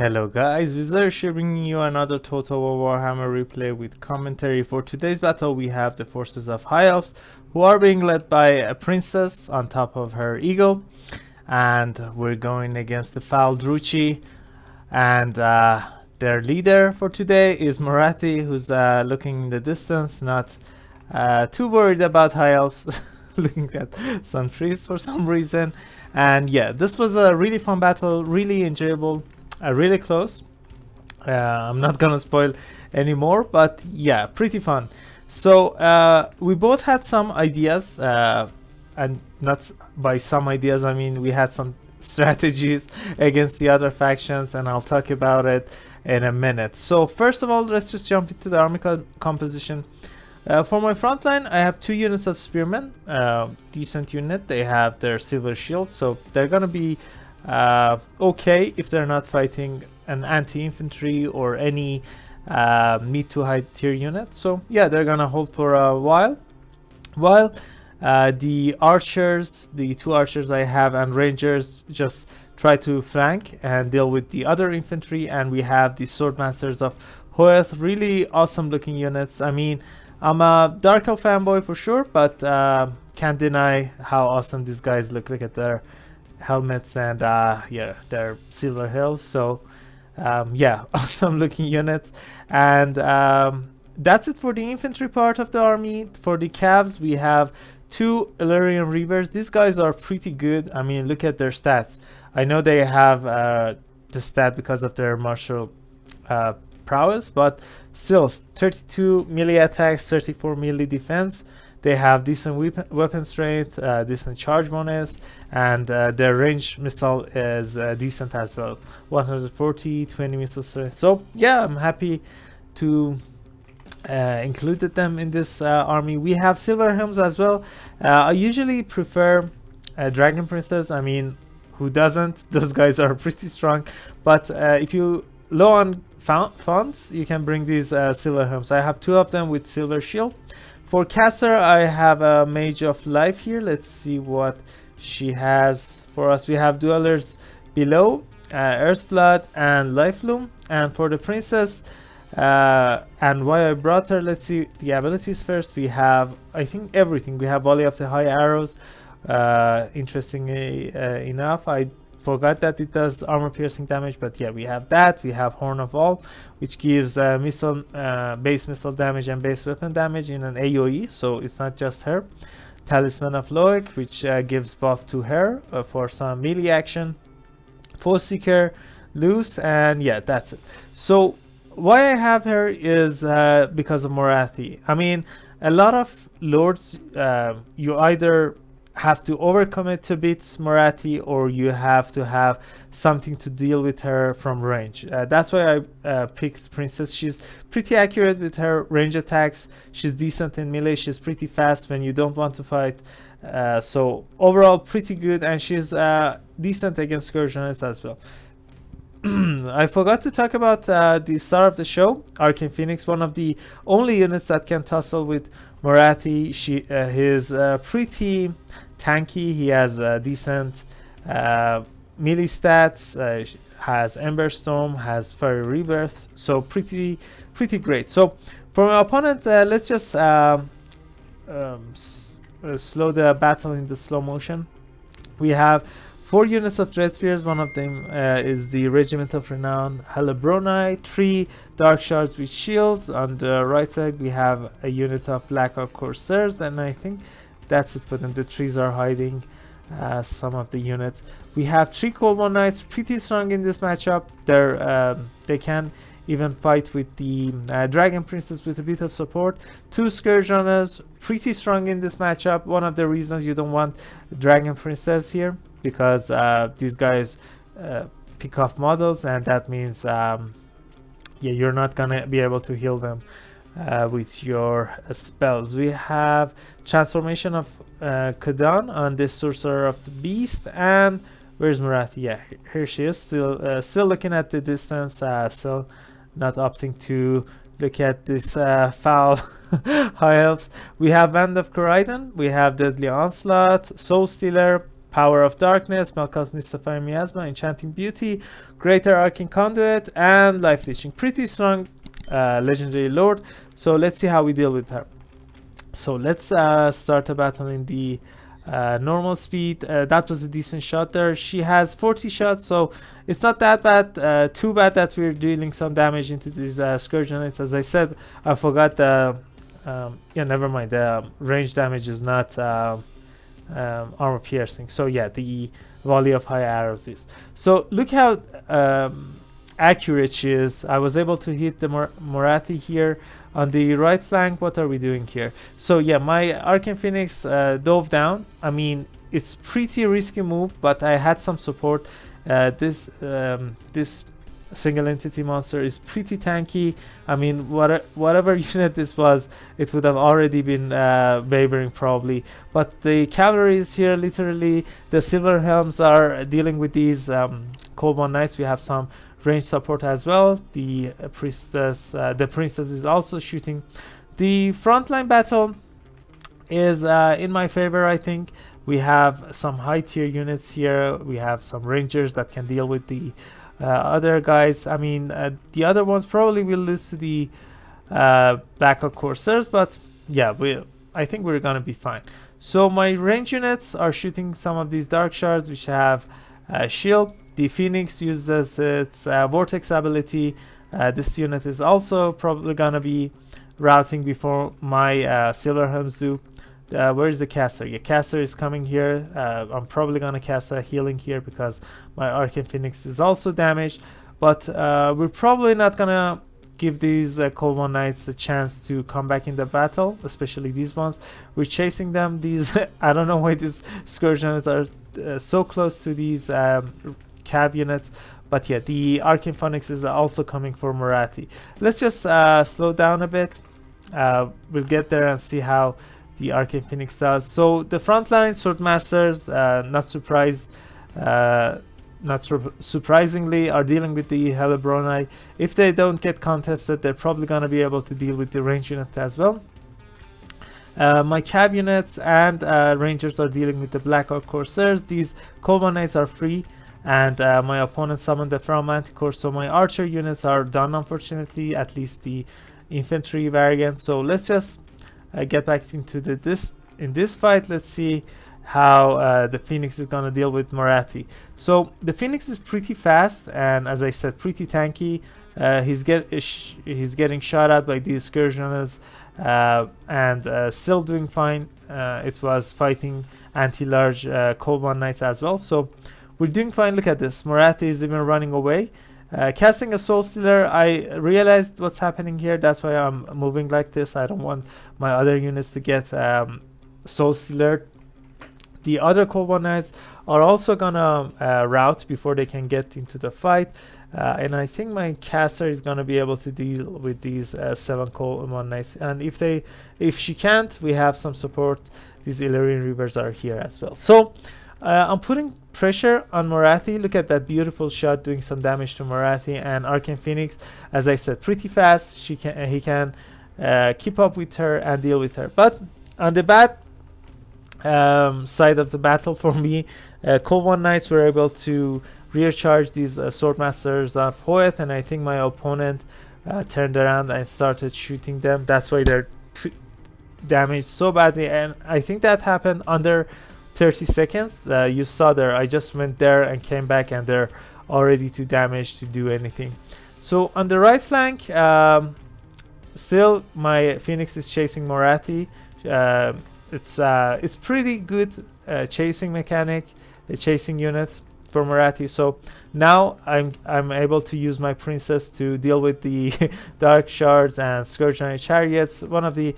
Hello guys, Wizard here bringing you another Total War Warhammer replay with commentary. For today's battle we have the forces of High Elves, who are being led by a princess on top of her eagle, and we're going against the foul Druchi, and their leader for today is Morathi, who's looking in the distance, not too worried about High Elves, looking at some trees for some reason. And yeah, this was a really fun battle, really enjoyable. Really close. I'm not gonna spoil anymore, but yeah, pretty fun. So we both had some ideas, and not by some ideas I mean we had some strategies against the other factions, and I'll talk about it in a minute. So first of all, let's just jump into the army composition. For my front line, I have 2 units of spearmen, decent unit. They have their silver shields, so they're gonna be okay if they're not fighting an anti-infantry or any mid to high tier unit. So yeah, they're gonna hold for a while the archers, the 2 archers I have, and rangers just try to flank and deal with the other infantry. And we have the swordmasters of Hoeth, really awesome looking units. I mean, I'm a Dark Elf fanboy for sure, but can't deny how awesome these guys look. Look at their helmets and yeah, their silver hills. So yeah, awesome looking units. And that's it for the infantry part of the army. For the calves, we have 2 Illyrian Reavers. These guys are pretty good. I mean, look at their stats. I know they have the stat because of their martial prowess, but still 32 melee attacks, 34 melee defense. They have decent weapon strength, decent charge bonus, and their range missile is decent as well. 140, 20 missile strength. So yeah, I'm happy to included them in this army. We have silver helms as well. I usually prefer Dragon Princess. I mean, who doesn't? Those guys are pretty strong. But if you low on funds, you can bring these silver helms. I have 2 of them with silver shield. For caster, I have a Mage of Life here. Let's see what she has for us. We have Dwellers Below, Earthblood, and Lifeloom. And for the princess, and why I brought her, let's see the abilities first. We have, I think, everything. We have Volley of the High Arrows. Interestingly enough, I forgot that it does armor piercing damage, but yeah, we have that. We have Horn of All, which gives missile base missile damage and base weapon damage in an AoE, so it's not just her. Talisman of Loic, which gives buff to her for some melee action. Foe Seeker, Loose, and yeah, that's it. So why I have her is because of Morathi. I mean, a lot of lords, you either have to overcommit to beat Morathi, or you have to have something to deal with her from range. That's why I picked Princess. She's pretty accurate with her range attacks. She's decent in melee. She's pretty fast when you don't want to fight. So overall pretty good, and she's decent against Scourgeonists as well. I forgot to talk about the star of the show, Arcane Phoenix, one of the only units that can tussle with Morathi. He's pretty tanky. He has decent melee stats, has Ember Storm, has Fiery Rebirth, so pretty great. So for my opponent, let's just slow the battle in the slow motion. We have 4 units of Dread Spears. One of them is the Regiment of Renown Helebroni. 3 Dark Shards with shields. On the right side we have a unit of Black Oak Corsairs, and I think that's it for them. The trees are hiding some of the units. We have 3 Cold War Knights, pretty strong in this matchup. They can even fight with the Dragon Princess with a bit of support. 2 Scourge Runners, pretty strong in this matchup. One of the reasons you don't want Dragon Princess here, because these guys pick off models, and that means yeah, you're not gonna be able to heal them with your spells. We have Transformation of Kadan on this Sorcerer of the Beast. And where's Morathi? Yeah, here she is, still looking at the distance, still not opting to look at this foul High Elves. We have Band of Corridon, we have Deadly Onslaught, Soul Stealer, Power of Darkness, Malkuth Mystifying Miasma, Enchanting Beauty, Greater Arcane Conduit, and Life Leeching. Pretty strong Legendary Lord. So let's see how we deal with her. So let's start a battle in the normal speed. That was a decent shot there. She has 40 shots, so it's not that bad. Too bad that we're dealing some damage into these Scourge Units. As I said, I forgot the yeah, never mind, the range damage is not armor piercing. So yeah, the volley of high arrows is. So look how accurate she is. I was able to hit the Morathi here on the right flank. What are we doing here? So yeah, my Arcane Phoenix dove down. I mean, it's pretty risky move, but I had some support. This single entity monster is pretty tanky. I mean, whatever unit this was, it would have already been wavering probably. But the cavalry is here, literally. The Silver Helms are dealing with these Cold One Knights. We have some range support as well. The princess is also shooting. The frontline battle is in my favor, I think. We have some high tier units here. We have some rangers that can deal with the other guys. I mean, the other ones probably will lose to the Black Hawk Corsairs, but yeah, I think we're gonna be fine. So my range units are shooting some of these dark shards which have shield. The Phoenix uses its vortex ability. This unit is also probably gonna be routing before my Silver Helms do. Where is the caster? Yeah, caster is coming here. I'm probably gonna cast a healing here because my Arcane Phoenix is also damaged. But we're probably not gonna give these Cold One Knights a chance to come back in the battle, especially these ones. We're chasing them. These I don't know why these Scourge units are so close to these Cav units. But yeah, the Arcane Phoenix is also coming for Morathi. Let's just slow down a bit. We'll get there and see how the Arcane Phoenix does. So the frontline Swordmasters, surprisingly, are dealing with the Helebroni. If they don't get contested, they're probably gonna be able to deal with the range unit as well. My Cav units and Rangers are dealing with the Black Hawk Corsairs. These Cold One Knights are free, and my opponent summoned the Feral Manticore, so my Archer units are done, unfortunately, at least the infantry variant. So let's just get back into this fight. Let's see how the Phoenix is gonna deal with Morathi. So the Phoenix is pretty fast and, as I said, pretty tanky. He's getting shot at by these Scourge and still doing fine. It was fighting anti-large Cold One Knights as well, so we're doing fine. Look at this, Morathi is even running away. Casting a Soul Stealer, I realized what's happening here. That's why I'm moving like this. I don't want my other units to get Soul Stealer. The other Cold One Knights are also gonna rout before they can get into the fight. And I think my caster is gonna be able to deal with these 7 Cold One Knights. And if she can't, we have some support. These Illyrian Reavers are here as well. So I'm putting pressure on Morathi. Look at that beautiful shot doing some damage to Morathi. And Arcane Phoenix, as I said, pretty fast. He can keep up with her and deal with her. But on the bad side of the battle for me, Cold One Knights were able to rear charge these Swordmasters of Hoeth, and I think my opponent turned around and started shooting them. That's why they're damaged so badly, and I think that happened under 30 seconds. You saw there, I just went there and came back, and they're already too damaged to do anything. So on the right flank, still my Phoenix is chasing Morathi. It's pretty good chasing mechanic, the chasing unit for Morathi. So now I'm able to use my princess to deal with the dark shards and Scourge Knight chariots. One of the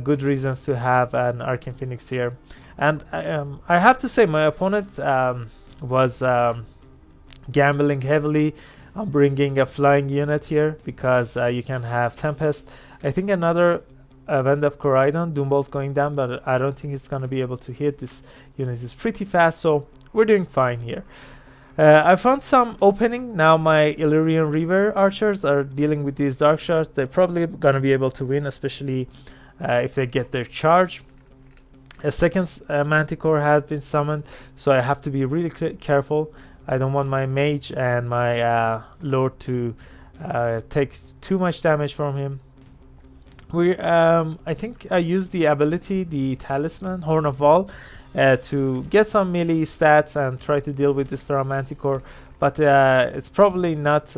good reasons to have an Arcane Phoenix here. And I have to say, my opponent was gambling heavily on bringing a flying unit here, because you can have Tempest. I think another Wind of Corydon, Doombolt going down, but I don't think it's going to be able to hit. This unit is pretty fast, so we're doing fine here. I found some opening. Now my Illyrian Reaver archers are dealing with these dark shards. They're probably going to be able to win, especially if they get their charge. A second Manticore has been summoned, so I have to be really careful. I don't want my mage and my lord to take too much damage from him. I think I used the ability, the talisman, Horn of Val, to get some melee stats and try to deal with this Feral Manticore, but it's probably not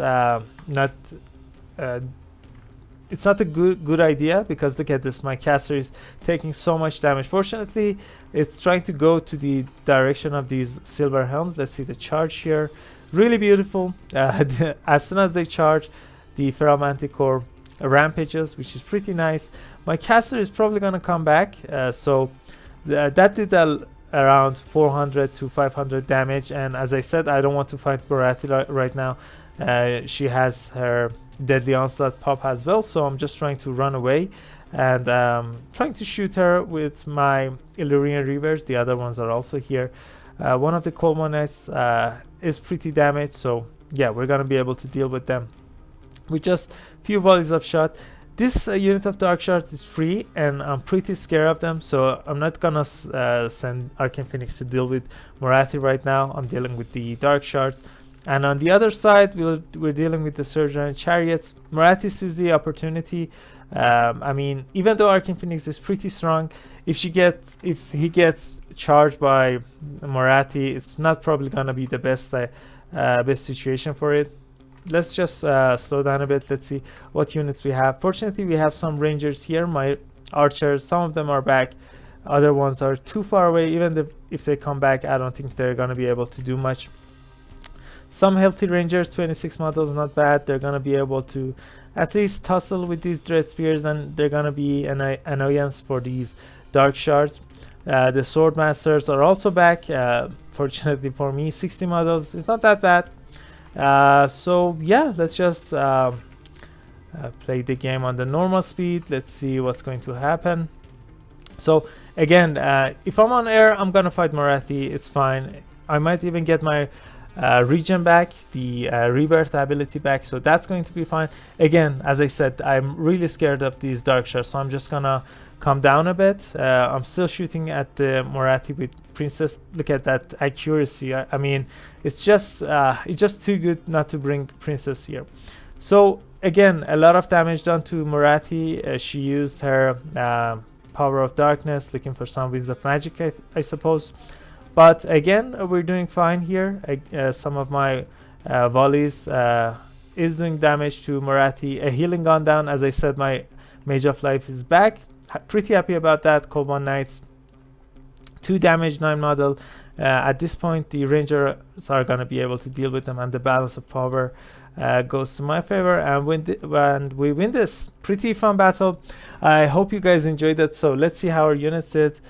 it's not a good idea, because look at this, my caster is taking so much damage. Fortunately, it's trying to go to the direction of these silver helms. Let's see the charge here, really beautiful. As soon as they charge, the Feral Manticore rampages, which is pretty nice. My caster is probably gonna come back, so that did around 400 to 500 damage, and as I said, I don't want to fight Morathi right now. She has her Deadly Onslaught pop as well, so I'm just trying to run away and trying to shoot her with my Illyrian Reavers. The other ones are also here. One of the Cold Knights is pretty damaged, so yeah, we're gonna be able to deal with them with just few volleys of shot. This unit of Dark Shards is free, and I'm pretty scared of them, so I'm not gonna send Arcane Phoenix to deal with Morathi right now. I'm dealing with the Dark Shards. And on the other side, we're dealing with the Surgeon and Chariots. Morathi sees the opportunity. I mean, even though Arcane Phoenix is pretty strong, if he gets charged by Morathi, it's not probably gonna be the best situation for it. Let's just slow down a bit. Let's see what units we have. Fortunately, we have some Rangers here. My archers, some of them are back. Other ones are too far away. Even if they come back, I don't think they're gonna be able to do much. Some healthy Rangers, 26 models, not bad. They're gonna be able to at least tussle with these Dread Spears, and they're gonna be an annoyance for these Dark Shards. The Sword Masters are also back. Fortunately for me, 60 models is not that bad. So yeah, let's just play the game on the normal speed. Let's see what's going to happen. So again, if I'm on air, I'm gonna fight Morathi. It's fine. I might even get my regen back, the rebirth ability back, so that's going to be fine. Again, as I said, I'm really scared of these Dark Shards, so I'm just gonna calm down a bit. I'm still shooting at the Morathi with Princess. Look at that accuracy. I mean, it's just too good not to bring Princess here. So again, a lot of damage done to Morathi. She used her Power of Darkness, looking for some Winds of Magic, I suppose. But again, we're doing fine here. Some of my volleys is doing damage to Morathi. A healing gone down. As I said, my Mage of Life is back. Pretty happy about that. Cold Knights, 2 damage, 9 model. At this point, the Rangers are going to be able to deal with them, and the balance of power goes to my favor, and we win this. Pretty fun battle. I hope you guys enjoyed it. So let's see how our units did.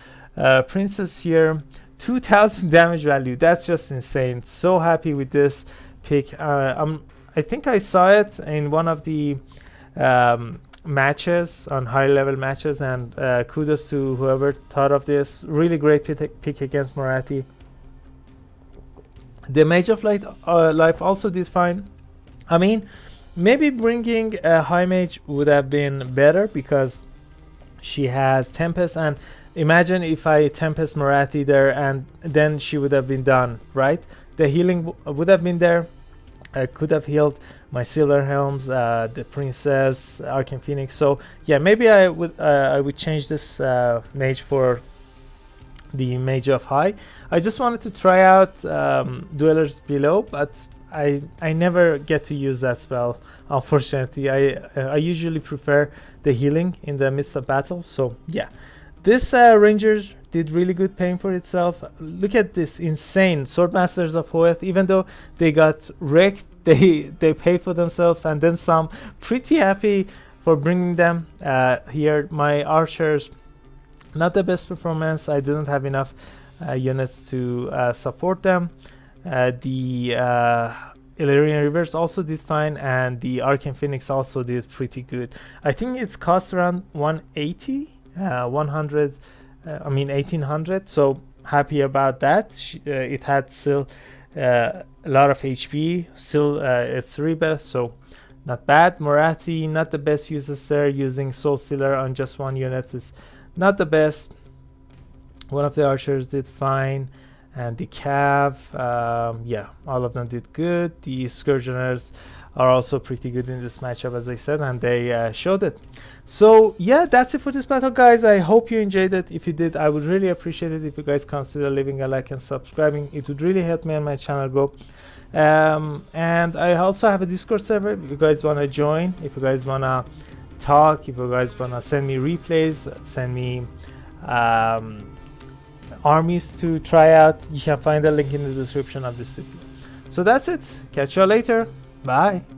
Princess here. 2000 damage value, that's just insane. So happy with this pick. I think I saw it in one of the matches, on high level matches, and kudos to whoever thought of this. Really great pick against Morathi. The Mage of Life also did fine. I mean, maybe bringing a high mage would have been better, because she has Tempest, and imagine if I Tempest Morathi there, and then she would have been done, right? The healing would have been there. I could have healed my Silver Helms, the Princess, Arcane Phoenix. So yeah, maybe I would change this mage for the Mage of High. I just wanted to try out Dwellers Below, but I never get to use that spell, unfortunately. I usually prefer the healing in the midst of battle. So yeah, this Ranger did really good, paying for itself. Look at this insane Swordmasters of Hoeth. Even though they got wrecked, they pay for themselves, and then some. Pretty happy for bringing them here. My archers, not the best performance. I didn't have enough units to support them. The Illyrian Rivers also did fine, and the Arcane Phoenix also did pretty good. I think it's cost around 180, 100, I mean 1800. So happy about that. It had still a lot of HP, still it's rebirth, so not bad. Morathi, not the best uses there. Using Soul Stealer on just one unit is not the best. One of the archers did fine, and the cav, yeah, all of them did good. The Scourgeners are also pretty good in this matchup, as I said, and they showed it. So yeah, that's it for this battle, guys. I hope you enjoyed it. If you did, I would really appreciate it if you guys consider leaving a like and subscribing. It would really help me and my channel grow. And I also have a Discord server if you guys want to join, if you guys want to talk, if you guys want to send me replays, send me armies to try out. You can find the link in the description of this video. So that's it. Catch you all later. Bye.